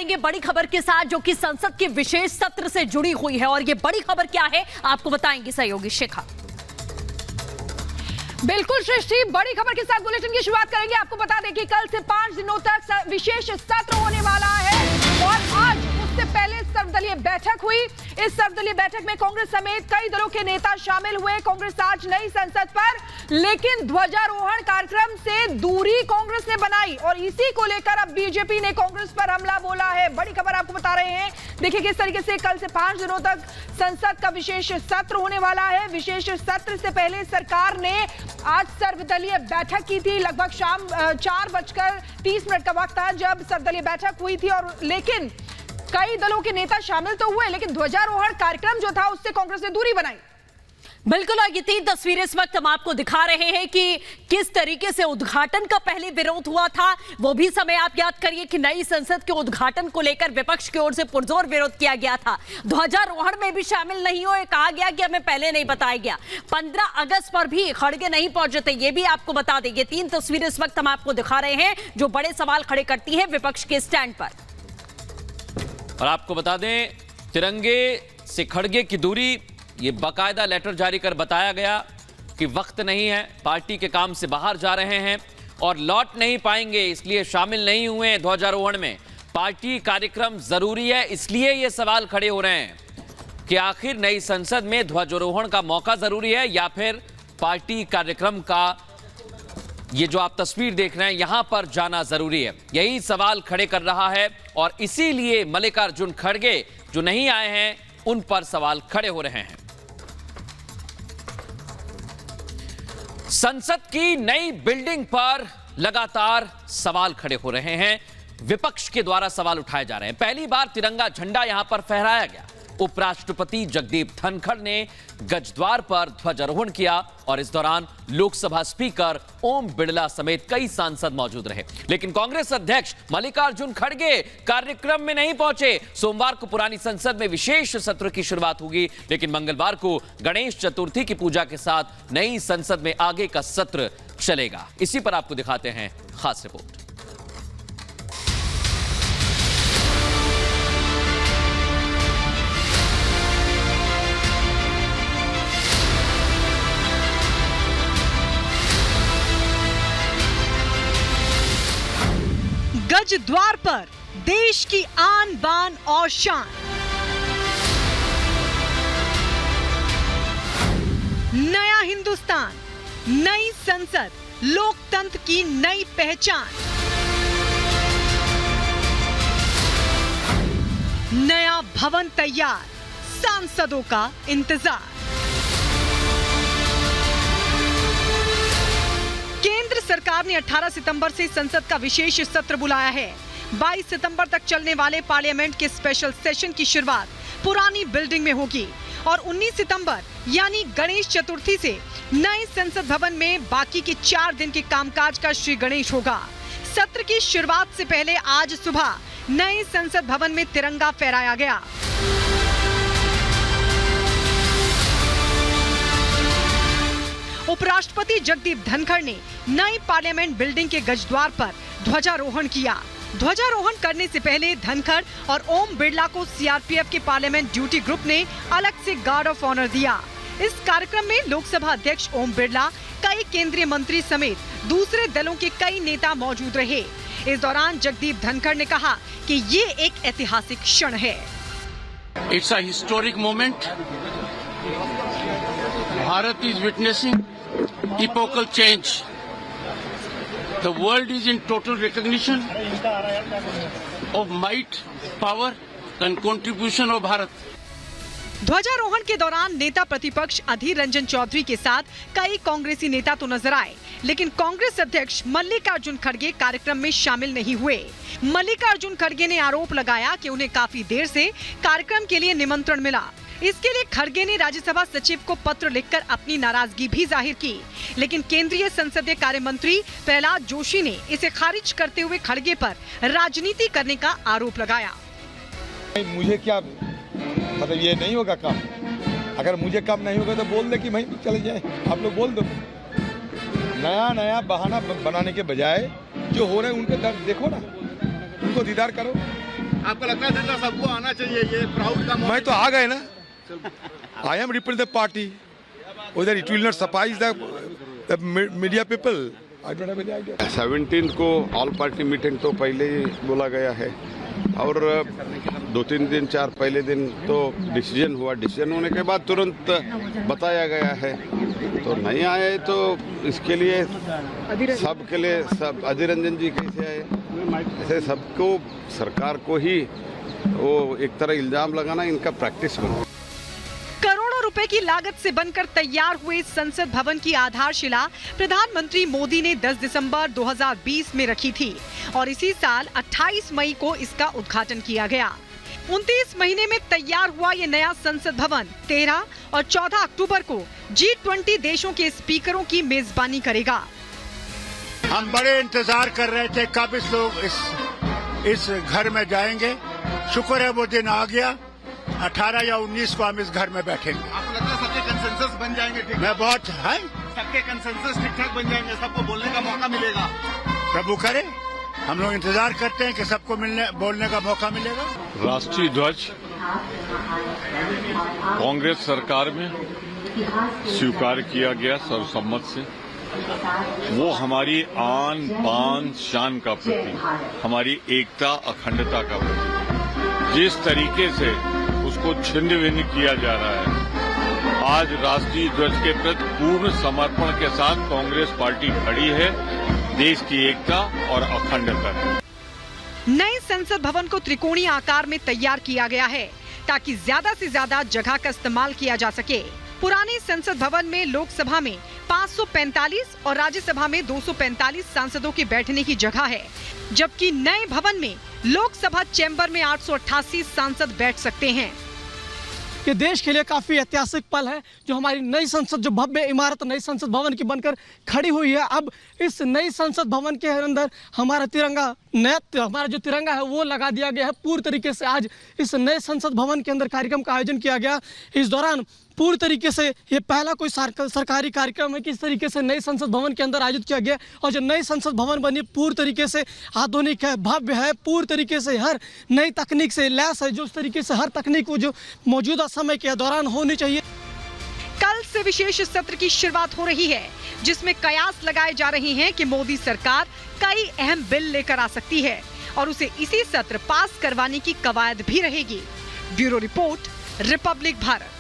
बढ़ेंगे बड़ी खबर के साथ जो कि संसद के विशेष सत्र से जुड़ी हुई है। और ये बड़ी खबर क्या है आपको बताएंगी सहयोगी शिखा। बिल्कुल सृष्टि, बड़ी खबर के साथ बुलेटिन की शुरुआत करेंगे। आपको बता दें कि कल से 5 दिनों तक विशेष सत्र होने वाला है और आज उससे पहले सर्वदलीय बैठक हुई। इस सर्वदलीय बैठक में कांग्रेस समेत कई दलों के नेता शामिल हुए। कांग्रेस आज नई संसद पर, लेकिन ध्वजारोहण कार्यक्रम से दूरी कांग्रेस ने बनाई और इसी को लेकर अब बीजेपी ने कांग्रेस पर हमला बोला है। बड़ी खबर आपको बता रहे हैं। देखिए किस तरीके से कल से 5 दिनों तक संसद का विशेष सत्र होने वाला है। विशेष सत्र से पहले सरकार ने आज सर्वदलीय बैठक की थी। लगभग शाम 4:30 का वक्त था जब सर्वदलीय बैठक हुई थी और लेकिन कई दलों के नेता शामिल तो हुए, लेकिन ध्वजारोहण कार्यक्रम जो था उससे कांग्रेस ने दूरी बनाई। बिल्कुल, और ये 3 तस्वीरें इस वक्त हम आपको दिखा रहे हैं कि किस तरीके से उद्घाटन का पहले विरोध हुआ था। वो भी समय आप याद करिए कि नई संसद के उद्घाटन को लेकर विपक्ष की ओर से पुरजोर विरोध किया गया था। ध्वजारोहण में भी शामिल नहीं हुए, कहा गया कि हमें पहले नहीं बताया गया। 15 अगस्त पर भी खड़गे नहीं पहुंचे थे, ये भी आपको बता दें। ये 3 तस्वीरें इस वक्त हम आपको दिखा रहे हैं जो बड़े सवाल खड़े करती है विपक्ष के स्टैंड पर। और आपको बता दें, तिरंगे से खड़गे की दूरी, ये बाकायदा लेटर जारी कर बताया गया कि वक्त नहीं है, पार्टी के काम से बाहर जा रहे हैं और लौट नहीं पाएंगे, इसलिए शामिल नहीं हुए ध्वजारोहण में। पार्टी कार्यक्रम जरूरी है, इसलिए ये सवाल खड़े हो रहे हैं कि आखिर नई संसद में ध्वजारोहण का मौका जरूरी है या फिर पार्टी कार्यक्रम का ये जो आप तस्वीर देख रहे हैं यहां पर जाना जरूरी है। यही सवाल खड़े कर रहा है और इसीलिए मल्लिकार्जुन खड़गे जो नहीं आए हैं उन पर सवाल खड़े हो रहे हैं। संसद की नई बिल्डिंग पर लगातार सवाल खड़े हो रहे हैं। विपक्ष के द्वारा सवाल उठाए जा रहे हैं। पहली बार तिरंगा झंडा यहां पर फहराया गया। उपराष्ट्रपति जगदीप धनखड़ ने गजद्वार पर ध्वजारोहण किया और इस दौरान लोकसभा स्पीकर ओम बिड़ला समेत कई सांसद मौजूद रहे। लेकिन कांग्रेस अध्यक्ष मल्लिकार्जुन खड़गे कार्यक्रम में नहीं पहुंचे। सोमवार को पुरानी संसद में विशेष सत्र की शुरुआत होगी, लेकिन मंगलवार को गणेश चतुर्थी की पूजा के साथ नई संसद में आगे का सत्र चलेगा। इसी पर आपको दिखाते हैं खास रिपोर्ट। गज द्वार पर देश की आन बान और शान, नया हिंदुस्तान, नई संसद, लोकतंत्र की नई पहचान, नया भवन तैयार, सांसदों का इंतजार। केंद्र सरकार ने 18 सितंबर से संसद का विशेष सत्र बुलाया है। 22 सितंबर तक चलने वाले पार्लियामेंट के स्पेशल सेशन की शुरुआत पुरानी बिल्डिंग में होगी और 19 सितंबर यानी गणेश चतुर्थी से नए संसद भवन में बाकी के 4 दिन के कामकाज का श्री गणेश होगा। सत्र की शुरुआत से पहले आज सुबह नए संसद भवन में तिरंगा फहराया गया। उपराष्ट्रपति जगदीप धनखड़ ने नई पार्लियामेंट बिल्डिंग के गजद्वार पर ध्वजारोहण किया। ध्वजारोहण करने से पहले धनखड़ और ओम बिड़ला को सीआरपीएफ के पार्लियामेंट ड्यूटी ग्रुप ने अलग से गार्ड ऑफ ऑनर दिया। इस कार्यक्रम में लोकसभा अध्यक्ष ओम बिड़ला, कई केंद्रीय मंत्री समेत दूसरे दलों के कई नेता मौजूद रहे। इस दौरान जगदीप धनखड़ ने कहा कि ये एक ऐतिहासिक क्षण है। It's a historic moment. Bharat is witnessing epochal change. The world is in total recognition of might, power and contribution of Bharat. ध्वजारोहण के दौरान नेता प्रतिपक्ष अधीर रंजन चौधरी के साथ कई कांग्रेसी नेता तो नजर आए, लेकिन कांग्रेस अध्यक्ष मल्लिकार्जुन खड़गे कार्यक्रम में शामिल नहीं हुए। मल्लिकार्जुन खड़गे ने आरोप लगाया कि उन्हें काफी देर से कार्यक्रम के लिए निमंत्रण मिला। इसके लिए खड़गे ने राज्यसभा सचिव को पत्र लिखकर अपनी नाराजगी भी जाहिर की, लेकिन केंद्रीय संसदीय कार्य मंत्री प्रहलाद जोशी ने इसे खारिज करते हुए खड़गे पर राजनीति करने का आरोप लगाया। मुझे क्या मतलब ये नहीं होगा काम। अगर मुझे काम नहीं होगा तो बोल दे कि भाई चले जाए, आप लोग बोल दो। नया नया बहाना बनाने के बजाय जो हो रहे हैं उनके दर्द देखो ना, उनको दीदार करो। आपको लगता है सर सबको आना चाहिए, ये प्राउड का मैं तो आ गए ना, I am represent the party, उधर it will not surprise the media people. 17 को ऑल पार्टी मीटिंग तो पहले ही बोला गया है और 2-3 दिन 4 पहले दिन तो डिसीजन हुआ, डिसीजन होने के बाद तुरंत बताया गया है। तो नहीं आए तो इसके लिए सबके लिए सब अधीर रंजन जी कैसे आए, ऐसे सबको सरकार को ही वो एक तरह इल्जाम लगाना इनका प्रैक्टिस बना। करोड़ों रुपए की लागत से बनकर तैयार हुए संसद भवन की आधारशिला प्रधानमंत्री मोदी ने 10 दिसंबर 2020 में रखी थी और इसी साल 28 मई को इसका उद्घाटन किया गया। 29 महीने में तैयार हुआ ये नया संसद भवन 13 और 14 अक्टूबर को G20 देशों के स्पीकरों की मेजबानी करेगा। हम बड़े इंतजार कर रहे थे कब इस लोग इस घर में जाएंगे। शुक्र है वो दिन आ गया। 18 या 19 को हम इस घर में बैठेंगे। आपको लगता है सबके कंसेंसस बन जाएंगे? ठीक, मैं बहुत है, सबके कंसेंसस ठीक ठाक बन जाएंगे, सबको बोलने का मौका मिलेगा? प्रभु करे, हम लोग इंतजार करते हैं कि सबको बोलने का मौका मिलेगा। राष्ट्रीय ध्वज कांग्रेस सरकार में स्वीकार किया गया सर्वसम्मत से। वो हमारी आन बान शान का प्रतीक, हमारी एकता अखंडता का प्रतीक। जिस तरीके से उसको छिन्न भिन्न किया जा रहा है, आज राष्ट्रीय ध्वज के प्रति पूर्ण समर्पण के साथ कांग्रेस पार्टी खड़ी है, देश की एकता और अखंडता है। नए संसद भवन को त्रिकोणीय आकार में तैयार किया गया है ताकि ज्यादा से ज्यादा जगह का इस्तेमाल किया जा सके। पुराने संसद भवन में लोकसभा में 545 और राज्यसभा में 245 सांसदों के बैठने की जगह है, जबकि नए भवन में लोकसभा चैम्बर में 888 सांसद बैठ सकते हैं। ये देश के लिए काफी ऐतिहासिक पल है जो हमारी नई संसद, जो भव्य इमारत नई संसद भवन की बनकर खड़ी हुई है। अब इस नई संसद भवन के अंदर हमारा तिरंगा, हमारा जो तिरंगा है वो लगा दिया गया है पूरी तरीके से। आज इस नए संसद भवन के अंदर कार्यक्रम का आयोजन किया गया। इस दौरान पूरी तरीके से ये पहला कोई सरकारी कार्यक्रम है कि इस तरीके से नई संसद भवन के अंदर आयोजित किया गया। और जो नई संसद भवन बनी पूरी तरीके से आधुनिक है, भव्य है, पूरी तरीके से हर नई तकनीक से लैस है, जो इस तरीके से हर तकनीक जो मौजूदा समय के दौरान होनी चाहिए। कल से विशेष सत्र की शुरुआत हो रही है, जिसमें कयास लगाए जा रहे हैं कि मोदी सरकार कई अहम बिल लेकर आ सकती है और उसे इसी सत्र पास करवाने की कवायद भी रहेगी। Bureau report, Republic Bharat.